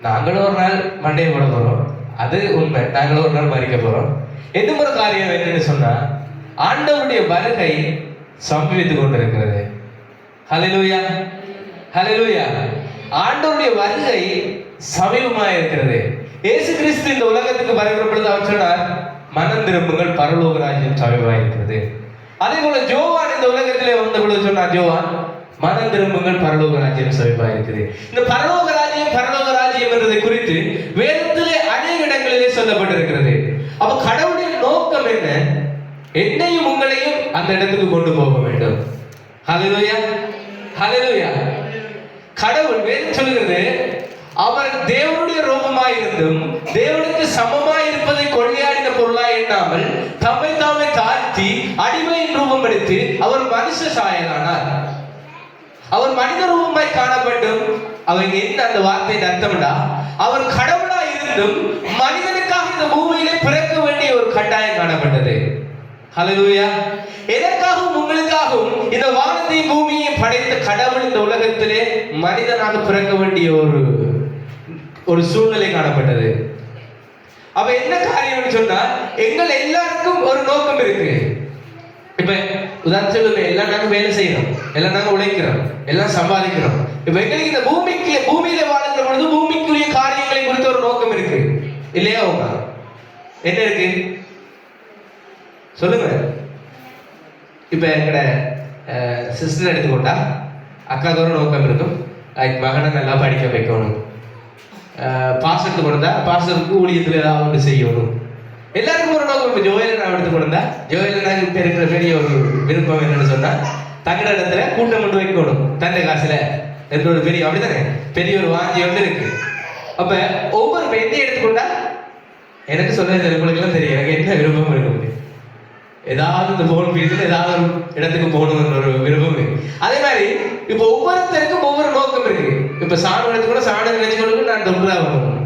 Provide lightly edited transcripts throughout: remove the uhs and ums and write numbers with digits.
நாங்களும் ஒரு நாள் மண்டையை போட போறோம், அது உண்மை. நாங்களும் ஒரு நாள் மறிக்க போறோம். எந்த ஒரு காரியம் என்னன்னு சொன்னா, ஆண்டவருடைய வருகை சம்பவித்துக் கொண்டிருக்கிறது. ஹல்லேலூயா, ஹல்லேலூயா. ஆண்டவருடைய வருகை சமீபமா இருக்கிறது. இயேசு கிறிஸ்து இந்த உலகத்துக்கு வருகிற பொழுது அவர் சொன்னார், மனம் திரும்புங்கள், பரலோக ராஜ்யம் சமீபமா இருக்கிறது. அதே போல ஜோவான் இந்த உலகத்திலே வந்த பொழுது சொன்னார், ஜோவான், மனம் திரும்புங்கள், பரலோக ராஜ்யம் சமீபமா இருக்குது. இந்த பரலோக ராஜ்யம் என்றதை குறித்து வேதத்திலே அநேக இடங்களிலே சொல்லப்பட்டிருக்கிறது. அப்ப கடவுளுடைய நோக்கம் என்ன? என்னையும் உங்களையும் அந்த இடத்துக்கு கொண்டு போக வேண்டும். ஹல்லேலூயா, ஹல்லேலூயா. கடவுள் வேதம் சொல்கிறது, அவர் தேவனுடைய ரூபமாய் இருந்தும் தேவனுக்கு சமமாய் இருப்பதை கொள்ளையாடின பொருளாய் எண்ணாமல் தம்மை தாமே தாழ்த்தி அடிமையின் ரூபம் எடுத்து அவர் மனுஷ சாயலானார். அவர் மனித ரூபமாய் காணப்பட்டும், அவங்க என்ன அந்த வார்த்தையின் அர்த்தம்டா, அவர் கடவுளாய் இருந்தும் மனிதனுக்காக இந்த பூமியிலே பிறக்க வேண்டிய ஒரு கட்டாயம் காணப்பட்டது. ஹல்லேலூயா. எனக்காகவும் உங்களுக்காகவும் இந்த வானத்தையும் பூமியையும் படைத்த கடவுள் இந்த உலகத்திலே மனிதனாக பிறக்க வேண்டிய ஒரு சூழ்நிலை காணப்பட்டது. அப்ப என்ன காரியம் சொன்னா, எங்கள் எல்லாருக்கும் ஒரு நோக்கம் இருக்கு. இப்ப உதாரணம் சொல்லுங்க, எல்லாம் நாங்க வேலை செய்யறோம், எல்லாம் நாங்க உழைக்கிறோம், எல்லாம் சம்பாதிக்கிறோம். இப்ப எங்களுக்கு இந்த பூமியில வாழ்கிற பொழுது பூமிக்குரிய காரியங்களை குறித்த ஒரு நோக்கம் இருக்கு இல்லையா? உங்க என்ன இருக்கு சொல்லுங்க. இப்ப எங்கட சிஸ்டர் எடுத்துக்கொண்டா, அக்காவுக்கு ஒரு நோக்கம் இருக்கும், மகனை நல்லா படிக்க வைக்கணும். பாஸ்டருக்கு கொண்டா, பாஸ்டருக்கு ஊழியத்தில் ஏதாவது ஒன்று செய்யணும். எல்லாருக்கும் ஒரு நோக்கம். இப்போ ஜோயலை நான் எடுத்துக்கொண்டா, ஜோயலுக்கு இப்போ இருக்கிற பெரிய ஒரு விருப்பம் என்னன்னு சொன்னா, தங்கட இடத்துல கூட்டம் கொண்டு வைக்கணும், தந்தை காசுல என்ற ஒரு பெரிய, அப்படித்தானே, பெரிய ஒரு வாஞ்சி ஒன்று இருக்கு. அப்ப ஒவ்வொரு பெண்ணையும் எடுத்துக்கொண்டா, எனக்கு சொல்றது உங்களுக்கெல்லாம் தெரியும் எனக்கு என்ன விருப்பம் இருக்கு. ஏதாவது இந்த போன் பீரியட்ல ஏதாவது ஒரு இடத்துக்கு போகணும்ன்ற ஒரு விருப்பம். அதே மாதிரி இப்ப ஒவ்வொருத்தருக்கும் ஒவ்வொரு நோக்கம் இருக்கு. இப்ப சாணம் எடுத்து கூட சாணம் நினைச்சுக்கொண்டு நான் டாக்டரா வரணும்,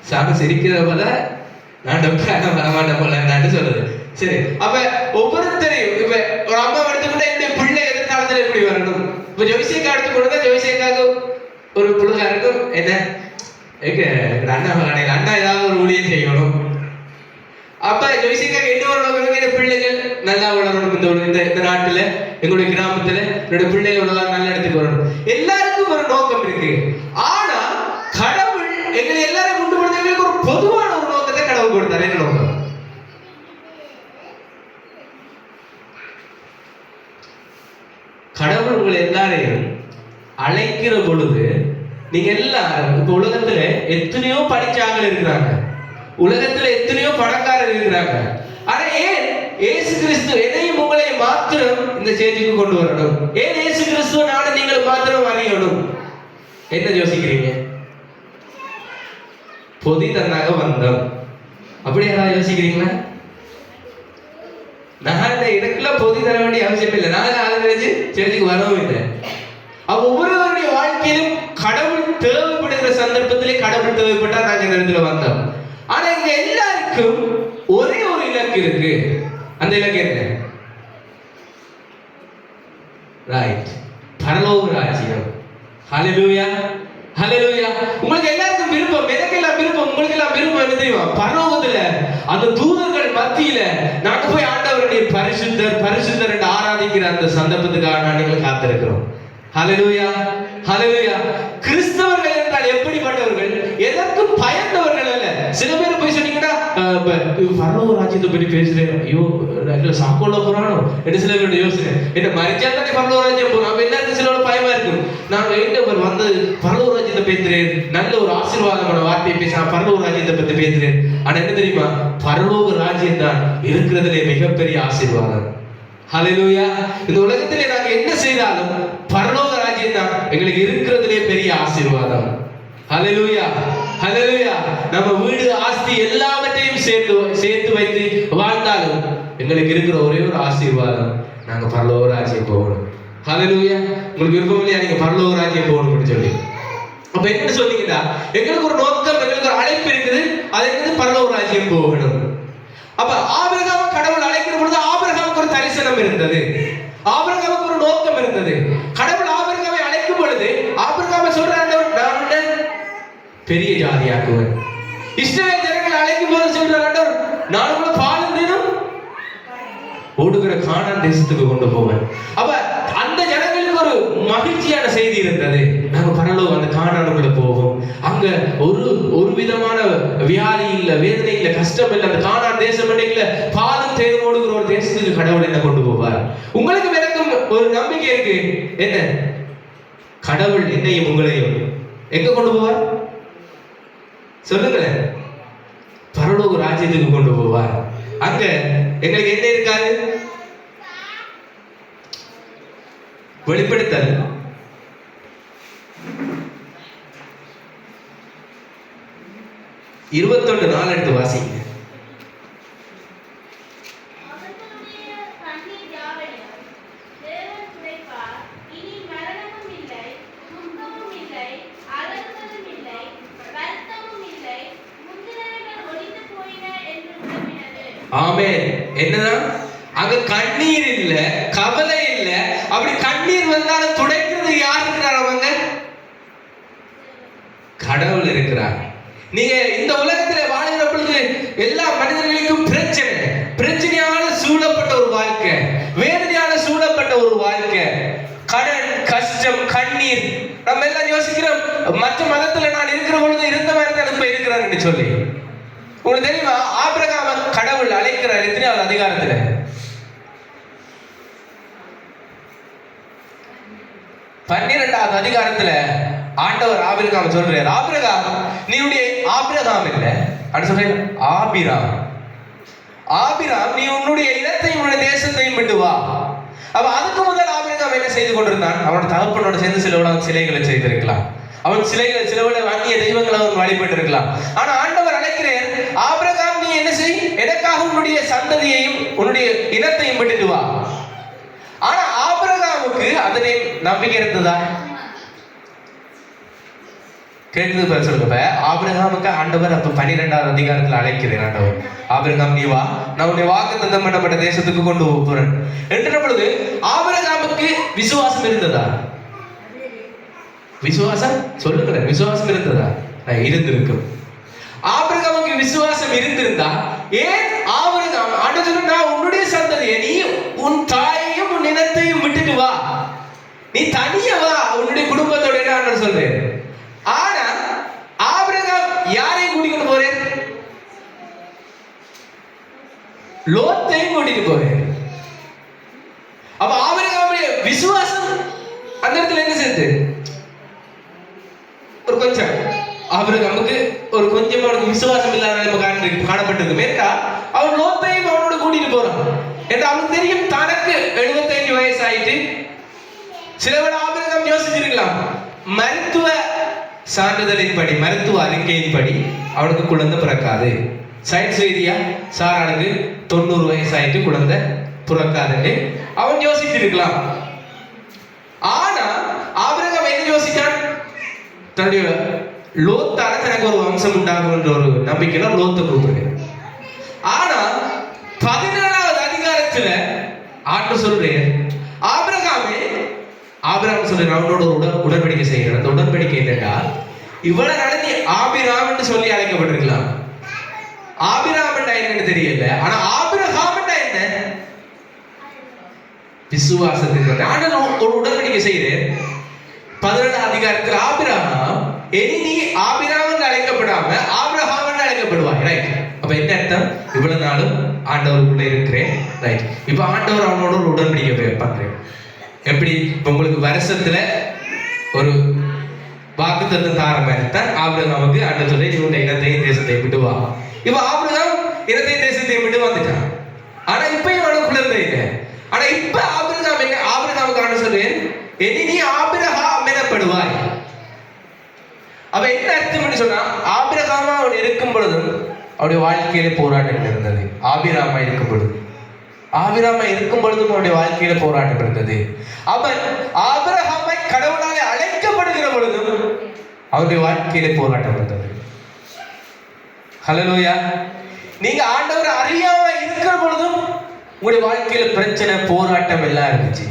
சாணம் சிரிக்கிறத போல நான் டாக்டராக வரமாட்டேன் போல நான் சொல்றது. சரி, அப்ப ஒவ்வொருத்தரையும் இப்ப ஒரு அம்மா எடுத்துக்கிட்ட என்னுடைய பிள்ளை எதிர்காலத்துல எப்படி வரணும். இப்ப ஜோசியக்கா எடுத்துக்கொண்டு ஜோசியக்காக ஒரு பிள்ளைங்க இருக்கும், என்ன அண்ணா ஏதாவது ஒரு ஊழியம் செய்யணும். அப்ப ஜோசியக்காக என்ன ஒரு நோக்கம், பிள்ளைகள் நல்லா வளரணும், இந்த நாட்டுல எங்களுடைய கிராமத்துல என்னுடைய பிள்ளைகள் நல்ல இடத்துக்கு வரணும். எல்லாருக்கும் ஒரு நோக்கம் இருக்கு. ஆனா கடவுள் எங்களை எல்லாரும் கொண்டு போனதுக்கு ஒரு பொதுவான ஒரு நோக்கத்தை கடவுள் கொடுத்தாரு. என்ன நோக்கம்? கடவுள் உங்களை எல்லாரையும் அழைக்கிற பொழுது, நீங்க எல்லாரும் இப்ப உலகத்துல எத்தனையோ படிச்சாங்க இருக்கிறாங்க, உலகத்துல எத்தனையோ பணக்காரர் இருக்கிறாங்க. ஆனா ஏன் இயேசு கிறிஸ்து என்னையும் உங்களையும் மாத்திரம் இந்த ஸ்டேஜுக்கு கொண்டு வரணும்? ஏன் இயேசு கிறிஸ்துவ நானும் நீங்கள் மாத்திரம் அறியணும்? என்ன யோசிக்கிறீங்க? பொதி தன்னாக வந்தோம், அப்படி யாராவது யோசிக்கிறீங்களா? நான் எனக்குலாம் பொதி தர வேண்டிய அவசியம் இல்லை, நான் அதை நினைச்சு ஸ்டேஜுக்கு வரவும் இல்லை. ஒவ்வொருவருடைய வாழ்க்கையிலும் கடவுள் தேவைப்படுகிற சந்தர்ப்பத்திலே கடவுள் தேவைப்பட்டா நாங்க இந்த இடத்துல வந்தோம். ஆனா இங்க எல்லாருக்கும் ஒரே ஒரு இலக்கு இருக்கு. அந்த இலக்கு என்ன? ரைட், பரலோக ராஜ்யம். ஹல்லேலூயா, ஹல்லேலூயா. உங்களுக்கு எல்லாருக்கும் விருப்பம், எனக்கெல்லாம் விருப்பம், உங்களுக்கு எல்லாம் விருப்பம் என்ன தெரியுமா? பரலோகத்துல அந்த தூதர்கள் மத்தியில நாங்க போய் ஆண்டவருடைய பரிசுத்தர் பரிசுத்தர் என்று ஆராதிக்கிற அந்த சந்தர்ப்பத்துக்காக நாங்கள் காத்திருக்கிறோம். ஹல்லேலூயா, ஹல்லேலூயா. கிறிஸ்தவர்கள் என்றால் எப்படிப்பட்டவர்கள்? எதற்கும் பயந்தவர்கள் அல்ல. சில பேர் போய் சொன்னீங்கன்னா, பரலோக ராஜ்யத்தை பற்றி பேசுறேன், ஐயோ சாக்கோல போறானோ என்று சில பேருடைய யோசனை. என்ன மறிச்சா தானே பரலோக ராஜ்யம் போறோம். அப்ப எல்லாருக்கும் சிலோட பயமா இருக்கும். நான் எங்க வந்து பரலோக ராஜ்யத்தை பேசுறேன், நல்ல ஒரு ஆசீர்வாதமான வார்த்தையை பேச பரலோக ராஜ்யத்தை பத்தி பேசுறேன். ஆனா என்ன தெரியுமா? பரலோக ராஜ்யம் தான் இருக்கிறதுலே மிகப்பெரிய ஆசீர்வாதம். ஹல்லேலூயா. இந்த உலகத்திலே நாங்க என்ன செய்தாலும் பரலோக ராஜ்யம் தான் எங்களுக்கு இருக்கிறதுலே பெரிய ஆசீர்வாதம். ஹல்லேலூயா, ஹல்லேலூயா. நம்ம வீடு ஆஸ்தி எல்லாவற்றையும் சேர்த்து வைத்து வாழ்ந்தாலும் எங்களுக்கு இருக்கிற ஒரே ஒரு ஆசீர்வாதம், நாங்க பரலோக ராஜ்யம் போகணும். ஹல்லேலூயா. உங்களுக்கு விருப்பம் இல்லையா நீங்க பரலோக ராஜ்யம் போகணும்னு சொல்லி? அப்ப என்ன சொன்னீங்கன்னா, எங்களுக்கு ஒரு நோக்கம், எங்களுக்கு ஒரு அழைப்பு இருக்குது, அது என்னது? பரலோக ராஜ்யம் போகணும். அப்ப ஆபிரகாமை கடவுள் அழைக்கிற பொழுது ஆபிரகாமுக்கு ஒரு தரிசனம் இருந்தது, ஆபிரகாமுக்கு ஒரு நோக்கம் இருந்தது. கடவுள் ஆபிரகாமை அழைக்கும் பொழுது ஆபிரகாமை சொல்றாரு, நான் பெரிய ஜாதியாக்குவேன். இஸ்ரவேல் ஜனங்களை அழைக்கும் போது சொல்றார் ஆண்டவர், நான் உங்களை பாலும் தேனும் ஓடுகிற கானான் தேசத்துக்கு கொண்டு போவேன். அப்ப அந்த ஜனங்களுக்கு ஒரு மகிழ்ச்சியான செய்தி இருந்தது. நாங்க பரலோகம் அந்த கானானுக்குள்ள போவோம், அங்க ஒரு விதமான வியாதி இல்ல, வேதனை இல்ல, கஷ்டம் இல்ல. அந்த கானான் தேசம் இல்ல, பாலும் தேனும் ஓடுகிற ஒரு தேசத்துக்கு கடவுள் என்ன கொண்டு போவார். உங்களுக்கு எனக்கும் ஒரு நம்பிக்கை இருக்கு. என்ன? கடவுள் என்னையும் உங்களையும் எங்க கொண்டு போவார் சொல்லுங்களேன்? பரலோக ராஜ்யத்துக்கு கொண்டு போவார். அங்க எங்களுக்கு என்ன இருக்காது? வெளிப்படுத்தல் 21:4 வாசிங்க. ஆமென். என்னதான் அங்க கண்ணீர் இல்ல, கவலை இல்ல. அப்படி கண்ணீர் வந்தாலும் துடைக்கிறது யார் இருக்கிறார்? அவங்க கடவுள் இருக்கிறார். நீங்க இந்த உலகத்துல வாழ்கிற பொழுது எல்லா மனிதர்களுக்கும் பிரச்சனையால சூழப்பட்ட ஒரு வாழ்க்கை, வேதனையால சூழப்பட்ட ஒரு வாழ்க்கை, கடன், கஷ்டம், கண்ணீர். நம்ம எல்லாம் யோசிக்கிறோம், மற்ற மதத்துல நான் இருக்கிற பொழுது இருந்த மாதிரி தான் இப்ப இருக்கிறாருன்னு சொல்லி. உங்களுக்கு தெரியுமா? ஆபிரகாம கடவுள் அழைக்கிறார். எத்தனையாவது அதிகாரத்துல? 12வது அதிகாரத்துல ஆண்டவர் ஆபிரகாம் சொல்றார், ஆபிரகாம் நீனுடைய ஆபிரகாம் இல்ல, அப்படி சொல்றேன், ஆபிராம் நீ உன்னுடைய இடத்தையும் உன்னுடைய தேசத்தையும் விட்டு வா. அப்ப அதுக்கு முதல் ஆபிரகாம் என்ன செய்து கொண்டிருந்தான்? அவனோட தகப்பனோட சேர்ந்து சில சிலைகளை செய்திருக்கலாம். அவன் சில அந்நிய தெய்வங்களை அவன் வழிபட்டு இருக்கலாம். ஆனா ஆண்டவர் அழைக்கிறேன், ஆபிரகாம் நீ என்ன செய், எனக்காக உன்னுடைய சந்ததியையும் உன்னுடைய இனத்தையும் விட்டுட்டு வா. ஆனா ஆபிரகாமுக்கு அதனை நம்பிக்கை இருந்ததா? கேட்குது சொல்லுங்க. ஆபிரகாமுக்கு ஆண்டவர் அப்ப 12வது அதிகாரத்துல அழைக்கிறேன், ஆண்டவர் ஆபிரகாம் நீ வா, நான் உன்னை வாக்குத்தத்தம் பண்ணப்பட்ட தேசத்துக்கு கொண்டு போறேன் என்ற பொழுது ஆபிரகாமுக்கு விசுவாசம் இருந்ததா? விசுவாசம் சொல்லுங்க, விசுவாசம் இருந்ததா? இருந்திருக்கும். ஆபிரகாமுக்கு விசுவாசம் இருந்திருந்தா ஏன் ஆபிரகாம் ஆண்டவர் நான் உன்னுடைய சந்ததியை, நீ உன் தாயையும் உன் இனத்தையும் விட்டுட்டு வா, நீ தனியா வா உன்னுடைய குடும்பத்தோட என்ன சொல்றேன். ஆனா ஆபிரகாம் யாரையும் கூட்டிட்டு போறேன்? லோத்தையும் கூட்டிட்டு போறேன். அப்ப ஆபிரகாமுடைய விசுவாசம் அந்த இடத்துல என்ன செஞ்சு? ஒரு கொஞ்சம் ஆபிரகாமுக்கு ஒரு கொஞ்சம் விசுவாசம் இல்லாத காணப்பட்டிருக்கு. ஏன்னா அவன் லோத்தையும் அவனோட கூட்டிட்டு போறான். என்று அவனுக்கு தெரியும் தனக்கு 75 வயசு ஆயிட்டு. சிலவட ஆபிரகாம் யோசிச்சிருக்கலாம், மருத்துவ சான்றிதழின்படி, மருத்துவ அறிக்கையின்படி அவனுக்கு குழந்தை பிறக்காது. சயின்ஸ் ரீதியா சாரானுக்கு 90 வயசு ஆயிட்டு குழந்தை பிறக்காதுன்னு அவன் யோசிச்சிருக்கலாம். ஆனா ஆபிரகாம் என்ன யோசிச்சான்? தன்னுடைய லோத்தால தனக்கு ஒரு வம்சம் உண்டாகும் என்ற ஒரு நம்பிக்கையில லோத்தை கூப்பிடுறேன். ஆனா 17வது அதிகாரத்துல ஆண்டு சொல்றேன், ஆபிரகாம் சொல்றேன் அவனோட உடன்படிக்கை செய்கிறேன். அந்த உடன்படிக்கை என்னன்னா, இவ்வளவு நடத்தி ஆபிராம் சொல்லி அழைக்கப்பட்டிருக்கலாம். ஆபிராம் என்னன்னு தெரியல, ஆனா ஆபிரகாம் என்ன? விசுவாசத்துக்கு ஒரு உடன்படிக்கை செய்கிறேன். 17வது அதிகாரத்தில் ஆபிரகாம் இனி நீ ஆபிராம் அழைக்கப்படாம ஆபிரகாம் அழைக்கப்படுவாய். ரைட்? அப்ப என்ன அர்த்தம்? இவ்வளவு நாளும் ஆண்டவருக்குள்ள இருக்கிறேன். ரைட்? இப்ப ஆண்டவர் அவனோட ஒரு உடன்படிக்கை பண்றேன். எப்படி? உங்களுக்கு வருஷத்துல ஒரு வாக்குத்தத்தம் தார மாதிரி தான் ஆபிரகாமுக்கு ஆண்டவர் சொல்லி இவனுடைய இனத்தையும் தேசத்தையும் விட்டு வா. இப்ப ஆபிரகாம் இனத்தையும் தேசத்தையும் விட்டு வந்துட்டான். ஆனா இப்பயும் அவனுக்கு குழந்தை இல்லை. ஆனா இப்ப ஆபிரகாமுக்கு ஆண்டு சொல்றேன், இனி நீ ஆபிரகாம் எனப்படுவாய். அவ என்ன அர்த்தம் சொன்னா, ஆபிரகாமா அவன் இருக்கும் பொழுதும் அவருடைய வாழ்க்கையில போராட்டம் இருந்தது. ஆபிராமா இருக்கும் பொழுதும் அவருடைய வாழ்க்கையில போராட்டம் இருந்தது. அவன் ஆபிரகாமை கடவுளாலே அழைக்கப்படுகிற பொழுதும் அவருடைய வாழ்க்கையில போராட்டம் இருந்தது. ஹல்லேலூயா. நீங்க ஆண்டவரை அறியாம இருக்கிற பொழுதும் உங்களுடைய வாழ்க்கையில பிரச்சனை, போராட்டம் எல்லாம் இருந்துச்சு.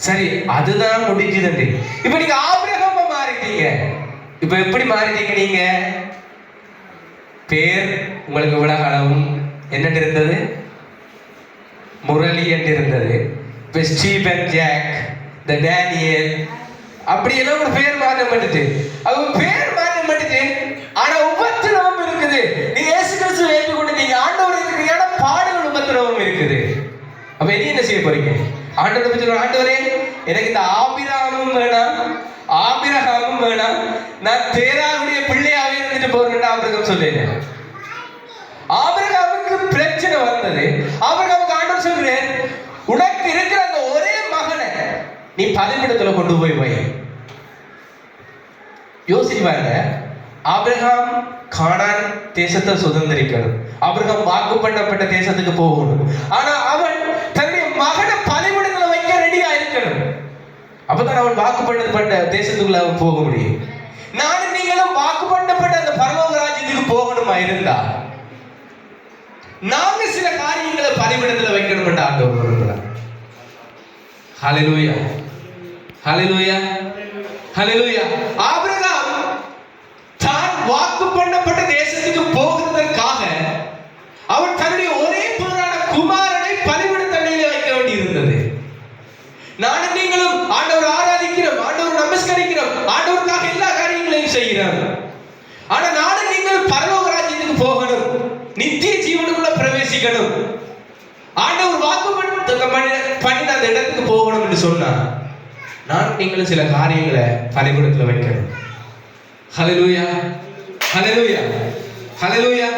சரி, அதுதான் முடிஞ்சது. இப்ப நீங்க ஆபிரகாமா மாறிட்டீங்க. இப்ப எப்படி மாறிட்டீங்க நீங்க? பேர் உங்களுக்கு இவ்வளவு அளவும் என்ன இருந்தது? முரளி என்று இருந்தது. இப்ப ஸ்டீபன், ஜாக், த டேனியல், அப்படி எல்லாம் ஒரு பேர் மாற்றப்பட்டுச்சு. அவங்க பேர் மாற்றப்பட்டுச்சு. ஆனா உபத்திரவம் இருக்குது. நீங்க இயேசு கிறிஸ்துவை ஏற்றுக்கொண்டீங்க, ஆண்டவர் இருக்கிறீங்க, ஆனா பாடுகள் உபத்திரவம் இருக்குது. அப்ப இனி என்ன செய்ய போறீங்க? ஆண்டவரை பற்றி, ஆண்டவரே எனக்கு இந்த ஆபிரகாமும் வேணாம், ஆபிரகாமும் வேணாம், நான் தேராவுடைய பிள்ளையாவே இருந்துட்டு போறேன் ஆபிரகாம் சொல்லேன். ஆபிரகாமுக்கு பிரச்சனை வந்தது. ஆபிரகாமுக்கு ஆண்டவர் சொல்றேன், உனக்கு இருக்கிற அந்த ஒரே மகனை நீ பலிபீடத்துல கொண்டு போய் வை. யோசிச்சு பாருங்க, ஆபிரகாம் கானான் தேசத்தை சுதந்திரிக்கணும், ஆபிரகாம் வாக்கு பண்ணப்பட்ட தேசத்துக்கு போகணும். ஆனா அவன் தன்னுடைய மகனை பலிபீடத்துல வைக்க ரெடியா இருக்கணும். அப்பதான் அவன் வாக்கு பண்ணப்பட்ட தேசத்துக்குள்ள அவன் போக முடியும். நானும் நீங்களும் வாக்கு பண்ணப்பட்ட அந்த பரலோக ராஜ்யத்துக்கு போகணுமா இருந்தா நாங்க சில காரியங்களை பலிபீடத்துல வைக்கணும் என்று ஆண்டவர் விரும்புகிறார். ஹல்லேலூயா, ஹல்லேலூயா, ஹல்லேலூயா. ஆபிரகாம் தான் வாக்கு பண்ணப்பட்ட தேசத்துக்கு போகிறதற்காக அவன் தன்னுடைய ஒரே பேரான குமாரனை பலிபீட தண்டையிலே வைக்க வேண்டியிருந்தது. நானும் நீங்களும் ஆண்டவர் ஆராதிக்கிறோம், ஆண்டவர் நமஸ்கரிக்கிறோம், ஆண்டவருக்காக எல்லா காரியங்களையும் செய்கிறோம். ஆனா நானும் நீங்களும் பரலோக ராஜ்யத்துக்கு போகணும், நித்திய ஜீவனுக்குள்ள பிரவேசிக்கணும், ஆண்டவர் வாக்கு பண்ணி அந்த இடத்துக்கு போகணும் என்று சொன்னா நான் நீங்களும் சில காரியங்களை பலிபீடத்துல வைக்கணும். ஹல்லேலூயா, ஹல்லேலூயா, ஹல்லேலூயா.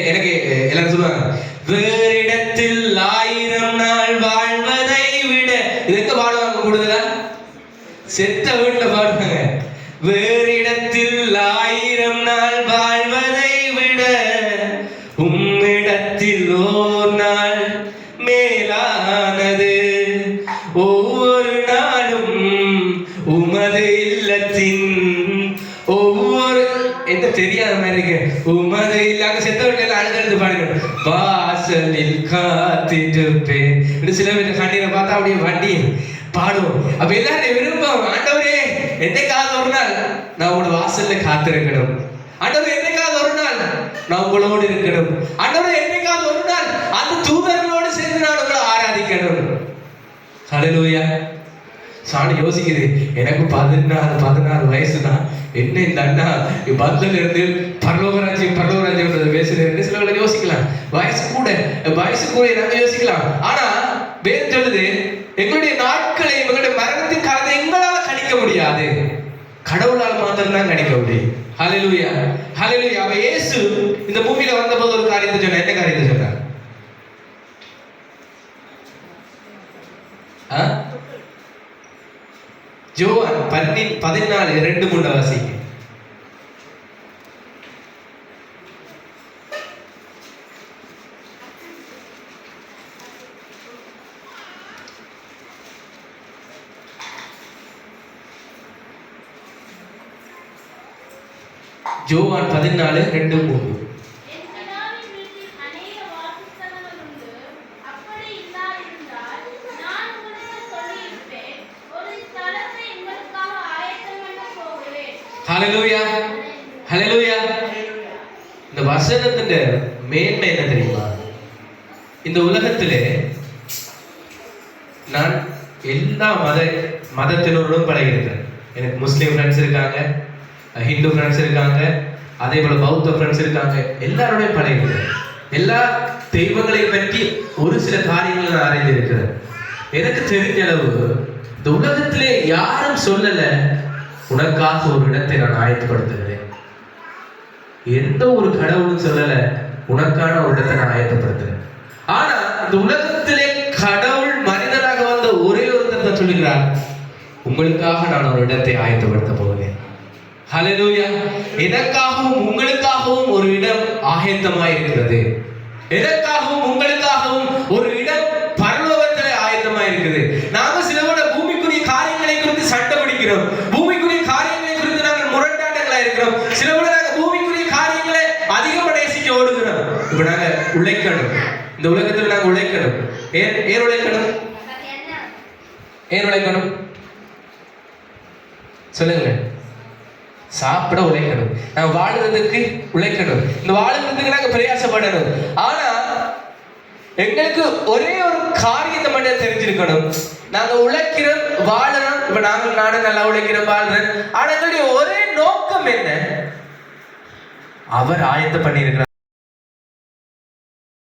எனக்கு எல்லாரும் சொல்லுவாங்க, வேறு இடத்தில் 1000 நாள் வாழ்வதை விட, இது எங்க பாடுவாங்க கூடுதலா? செத்த வீட்டுல பாடுவாங்க. வேறு இடத்தில் 1000 நாள் வாழ்வதை விட உம்மிடத்தில் ஓர் நாள் மேலானது. ஒவ்வொரு நாளும் உமது இல்லத்தின் ஒவ்வொரு எந்த தெரியாத மாதிரி இருக்கு, உமது இல்லாம செத்த வீட்டுல அழுது பாடுங்க, வாசலில் காத்திருப்பேன். சில பேர் கண்ணீரை பார்த்தா அப்படியே வண்டி பாடுவோம். அப்ப எல்லாரும் விரும்பும், ஆண்டவரே என்னைக்காவது ஒரு நாள் நான் உங்களோட வாசல்ல காத்திருக்கணும், ஆண்டவரே என்னைக்காவது ஒரு நாள் நான் உங்களோடு இருக்கணும், ஆண்டவரே என்னைக்காவது ஒரு நாள் அந்த தூதர்களோடு சேர்ந்து நான் உங்களை ஆராதிக்கணும். ஹல்லேலூயா. சாணி யோசிக்குது, எனக்கு 16 வயசு தான், என்ன இந்த அண்ணா பந்தல இருந்து பரலோகராஜ்யம் பேசுறேன் சில யோசிக்கலாம். வயசு கூட நாங்க யோசிக்கலாம். ஆனா வேறு சொல்லுது, எங்களுடைய நாட்களை, எங்களுடைய மரணத்தின் காலத்தை எங்களால கணிக்க முடியாது, கடவுளால் மாத்திரம் தான் கணிக்க முடியும். ஹல்லேலூயா, ஹல்லேலூயா. அவ இயேசு இந்த பூமியில வந்தபோது ஒரு காரியத்தை சொன்னார். என்ன காரியத்தை சொன்னார்? யோவான் 14:2-3 வாசிங்க. யோவான் 14:2-3. ஹல்லேலூயா, ஹல்லேலூயா. இந்த வசனத்தின் மேன்மை என்ன தெரியுமா? இந்த உலகத்திலே நான் எல்லா மதத்தினரோடும் பழகிருக்கிறேன். எனக்கு முஸ்லீம் ஃப்ரெண்ட்ஸ் இருக்காங்க, ஹிந்து ஃப்ரெண்ட்ஸ் இருக்காங்க, அதே போல பௌத்த ஃப்ரெண்ட்ஸ் இருக்காங்க. எல்லாரோடையும் பழகிருக்கிறேன். எல்லா தெய்வங்களை பற்றி ஒரு சில காரியங்களை நான் அறிந்திருக்கிறேன். எனக்கு தெரிஞ்ச அளவு இந்த உலகத்திலே யாரும் சொல்லல, உனக்காக ஒரு இடத்தை நான் ஆயத்தப்படுத்துகிறேன். எந்த ஒரு கடவுளும் சொல்லல, உனக்கான ஒரு இடத்தை நான் ஆயத்தப்படுத்துறேன். ஆனா இந்த உலகத்திலே கடவுள் மனிதனாக வந்த ஒரே ஒருத்தர் சொல்லுகிறார், உங்களுக்காக நான் ஒரு இடத்தை ஆயத்தப்படுத்த போகிறேன். ஹல்லேலூயா. எனக்காகவும் உங்களுக்காகவும் ஒரு இடம் ஆயத்தமாய் இருக்கிறது. எனக்காகவும் உங்களுக்காகவும் ஒரு இடம் பரலோகத்திலே ஆயத்தமாய் இருக்குது. நாம சிலவோட பூமிக்குரிய காரியங்களை குறித்து சண்டை பிடிக்கிறோம், பூமிக்குரிய காரியங்களை குறித்து நாங்கள் முரட்டாட்டங்களா இருக்கிறோம். சிலவோட நாங்க பூமிக்குரிய காரியங்களை அதிகமாக நேசிக்க ஓடுகிறோம். இப்ப நாங்க உழைக்கணும், இந்த உலகத்தில் நாங்க உழைக்கணும். ஏன் உழைக்கணும்? ஏன் உழைக்கணும்? சொல்லுங்களேன். சாப்பிட உழைக்கணும், நாங்க வாழ்றதுக்கு உழைக்கணும், இந்த வாழ்றதுக்கு நாங்க பிரயாசப்படணும். ஆனா எங்களுக்கு ஒரே ஒரு காரியத்தை மட்டும் தெரிஞ்சிருக்கணும். நாங்க உழைக்கிறோம், வாழறோம். இப்ப நானும் நல்லா உழைக்கிறோம், வாழ்றேன். ஆனா எங்களுடைய ஒரே நோக்கம் என்ன? அவர் ஆயத்தம் பண்ணியிருக்கிறார்.